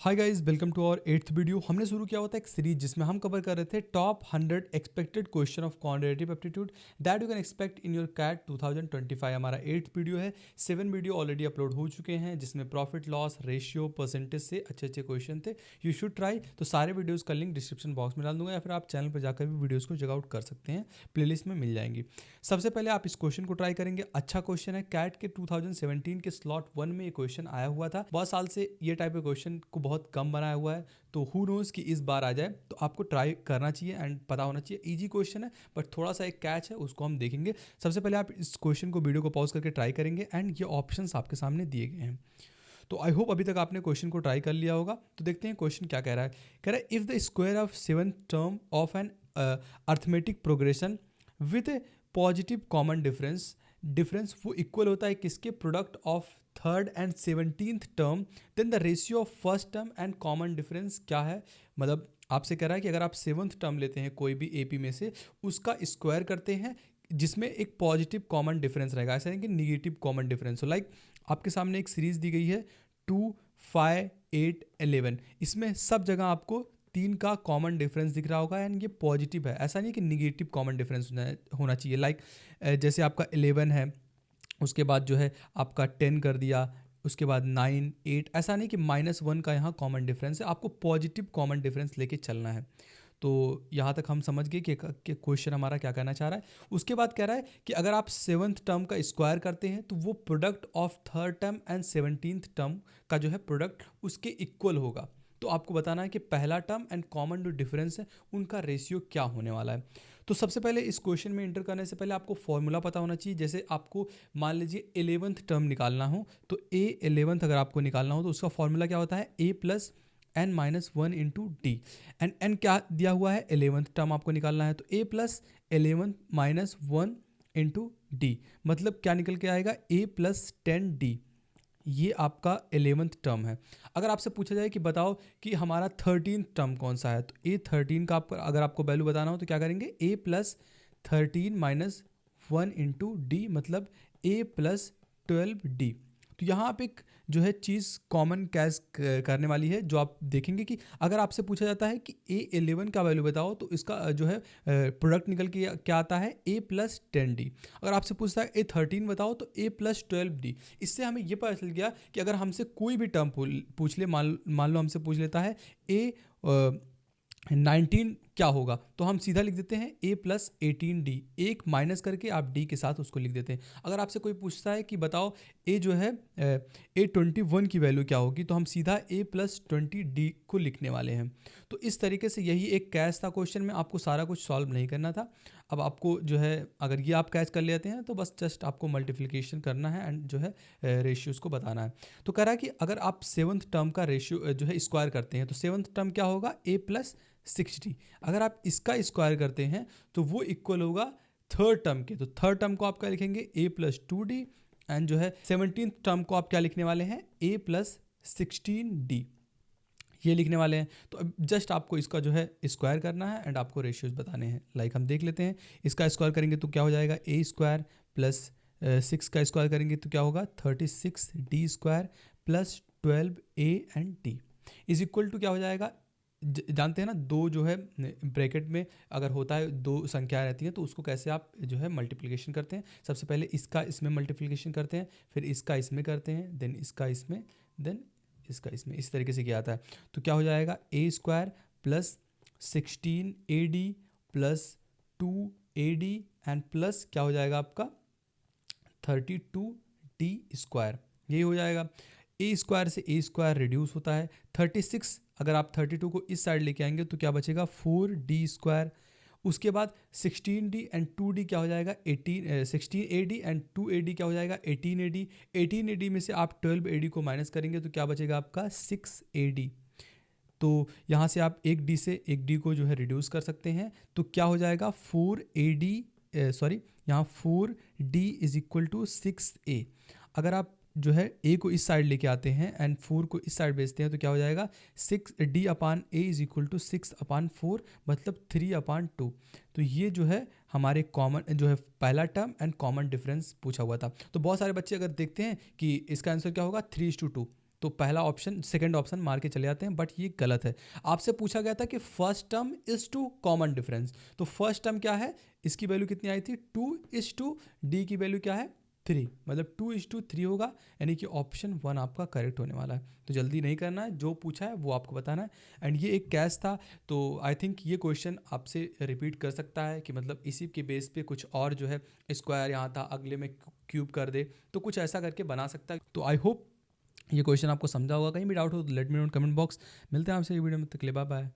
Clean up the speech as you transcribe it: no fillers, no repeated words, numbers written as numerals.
Hi guys, welcome to our 8th video. हमने शुरू किया हुआ था एक सीरीज जिसमें हम कवर कर रहे थे top 100 expected question of quantitative aptitude that you can expect in your CAT 2025। हमारा 8th वीडियो है। 7 वीडियो ऑलरेडी अपलोड हो चुके हैं जिसमें प्रॉफिट लॉस रेशियो परसेंटेज से अच्छे अच्छे क्वेश्चन थे। You should try. तो सारे वीडियोज़ का लिंक डिस्क्रिप्शन बॉक्स में डाल दूंगा या फिर आप चैनल पर जाकर भी वीडियोज़ को चेकआउट कर सकते हैं, प्लेलिस्ट में मिल जाएंगी। सबसे पहले आप इस क्वेश्चन को ट्राई करेंगे। अच्छा क्वेश्चन है, कैट के 2017 के स्लॉट 1 में ये क्वेश्चन आया हुआ था। बहुत साल से ये टाइप के क्वेश्चन को बहुत कम बनाया हुआ है, तो हु नोज कि इस बार आ जाए। तो आपको ट्राई करना चाहिए एंड पता होना चाहिए। इजी क्वेश्चन है बट थोड़ा सा एक कैच है, उसको हम देखेंगे। सबसे पहले आप इस क्वेश्चन को वीडियो को पॉज करके ट्राई करेंगे एंड ये ऑप्शंस आपके सामने दिए गए हैं। तो आई होप अभी तक आपने क्वेश्चन को ट्राई कर लिया होगा। तो देखते हैं क्वेश्चन क्या कह रहा है। कह रहा है if the square of 7th term of an arithmetic progression with a positive common difference वो इक्वल होता है किसके, product of 3rd and 17th term, then the ratio of first term and common difference क्या है। मतलब आपसे कह रहा है कि अगर आप 7th टर्म लेते हैं कोई भी एपी में से, उसका स्क्वायर करते हैं जिसमें एक पॉजिटिव कॉमन डिफरेंस रहेगा, ऐसा नहीं कि निगेटिव कॉमन डिफरेंस हो। लाइक आपके सामने एक सीरीज दी गई है 2, 5, 8, 11। इसमें सब जगह आपको 3 का कॉमन डिफरेंस दिख रहा होगा एंड ये पॉजिटिव है, ऐसा नहीं कि निगेटिव कॉमन डिफरेंस होना चाहिए। लाइक जैसे आपका 11 है, उसके बाद जो है आपका 10 कर दिया, उसके बाद 9, 8, ऐसा नहीं कि -1 का यहाँ कॉमन डिफरेंस है। आपको पॉजिटिव कॉमन डिफरेंस लेके चलना है। तो यहाँ तक हम समझ गए कि क्वेश्चन हमारा क्या कहना चाह रहा है। उसके बाद कह रहा है कि अगर आप 7th टर्म का स्क्वायर करते हैं तो वो product of 3rd term and 17th term का जो है प्रोडक्ट उसके इक्वल होगा। तो आपको बताना है कि पहला टर्म एंड कॉमन जो डिफरेंस है उनका रेशियो क्या होने वाला है। तो सबसे पहले इस क्वेश्चन में एंटर करने से पहले आपको फॉर्मूला पता होना चाहिए। जैसे आपको मान लीजिए 11th टर्म निकालना हो तो A11 अगर आपको निकालना हो तो उसका फॉर्मूला क्या होता है, A plus n minus 1 into D. And n क्या दिया हुआ है, 11th टर्म आपको निकालना है, तो A plus 11 minus 1 into D, मतलब क्या निकल के आएगा, A प्लस 10D। ये आपका 11th टर्म है। अगर आपसे पूछा जाए कि बताओ कि हमारा 13th टर्म कौन सा है, तो A13 का अगर आपको वैल्यू बताना हो तो क्या करेंगे, A plus 13 minus 1 into D, मतलब A प्लस 12D। तो यहाँ आप एक जो है चीज़ कॉमन कैच करने वाली है, जो आप देखेंगे कि अगर आपसे पूछा जाता है कि A11 का वैल्यू बताओ तो इसका जो है प्रोडक्ट निकल के क्या आता है, A प्लस 10D। अगर आपसे पूछता है A13 बताओ तो A प्लस 12D। इससे हमें ये पता चल गया कि अगर हमसे कोई भी टर्म पूछ ले, मान लो हमसे पूछ लेता है A19 क्या होगा, तो हम सीधा लिख देते हैं A प्लस 18D। एक माइनस करके आप D के साथ उसको लिख देते हैं। अगर आपसे कोई पूछता है कि बताओ A जो है A21 की वैल्यू क्या होगी, तो हम सीधा A प्लस 20D को लिखने वाले हैं। तो इस तरीके से यही एक कैच था क्वेश्चन में, आपको सारा कुछ सॉल्व नहीं करना था। अब आपको जो है अगर ये आप कैच कर लेते हैं तो बस जस्ट आपको मल्टीप्लिकेशन करना है एंड जो है रेशियोज़ को बताना है। तो कह रहा है कि अगर आप 7th टर्म का रेशियो जो है स्क्वायर करते हैं तो 7th टर्म क्या होगा, A प्लस 60। अगर आप इसका स्क्वायर करते हैं तो वो इक्वल होगा 3rd टर्म के। तो 3rd टर्म को आप क्या लिखेंगे, A प्लस 2D, एंड जो है 17th टर्म को आप क्या लिखने वाले हैं, A प्लस 16D, ये लिखने वाले हैं। तो अब जस्ट आपको इसका जो है स्क्वायर करना है एंड आपको रेशियोज बताने हैं। लाइक हम देख लेते हैं, इसका स्क्वायर करेंगे तो क्या हो जाएगा, A स्क्वायर प्लस 6 का स्क्वायर करेंगे तो क्या होगा, 36D square plus 12A and D is equal to क्या हो जाएगा। जानते हैं ना, दो जो है ब्रैकेट में अगर होता है, दो संख्या रहती हैं तो उसको कैसे आप जो है मल्टीप्लिकेशन करते हैं। सबसे पहले इसका इसमें मल्टीप्लिकेशन करते हैं, फिर इसका इसमें करते हैं, देन इसका इसमें, देन इसका इसमें, इस तरीके से किया आता है। तो क्या हो जाएगा, A square plus 16AD plus 2AD and plus क्या हो जाएगा आपका 32D स्क्वायर, यही हो जाएगा। A स्क्वायर से A स्क्वायर रिड्यूस होता है, 36 अगर आप 32 को इस साइड लेके आएंगे तो क्या बचेगा, 4D स्क्वायर। उसके बाद 16D एंड 2D क्या हो जाएगा, 16AD एंड 2AD क्या हो जाएगा, 18AD। 18AD में से आप 12AD को माइनस करेंगे तो क्या बचेगा आपका 6AD। तो यहाँ से आप एक D से एक D को जो है रिड्यूस कर सकते हैं, तो क्या हो जाएगा 4AD, सॉरी यहाँ 4D is equal to 6A। अगर आप जो है A को इस साइड लेके आते हैं एंड 4 को इस साइड भेजते हैं तो क्या हो जाएगा 6D upon A is equal to 6 upon 4, मतलब 3 अपान 2। तो ये जो है हमारे कॉमन जो है पहला टर्म एंड कॉमन डिफरेंस पूछा हुआ था। तो बहुत सारे बच्चे अगर देखते हैं कि इसका आंसर क्या होगा 3:2, तो पहला ऑप्शन सेकंड ऑप्शन मार के चले जाते हैं, बट ये गलत है। आपसे पूछा गया था कि first term is to common difference, तो फर्स्ट टर्म क्या है, इसकी वैल्यू कितनी आई थी 2:, डी की वैल्यू क्या है 3, मतलब 2:3 होगा, यानी कि ऑप्शन 1 आपका करेक्ट होने वाला है। तो जल्दी नहीं करना है, जो पूछा है वो आपको बताना है। एंड ये एक कैश था, तो आई थिंक ये क्वेश्चन आपसे रिपीट कर सकता है कि मतलब इसी के बेस पे कुछ और जो है स्क्वायर यहाँ था, अगले में क्यूब कर दे, तो कुछ ऐसा करके बना सकता है। तो आई होप ये क्वेश्चन आपको समझा होगा। कहीं भी डाउट हो तो let me know comment box. मिलते हैं आपसे ये वीडियो में, तक के लिए बाय बाय।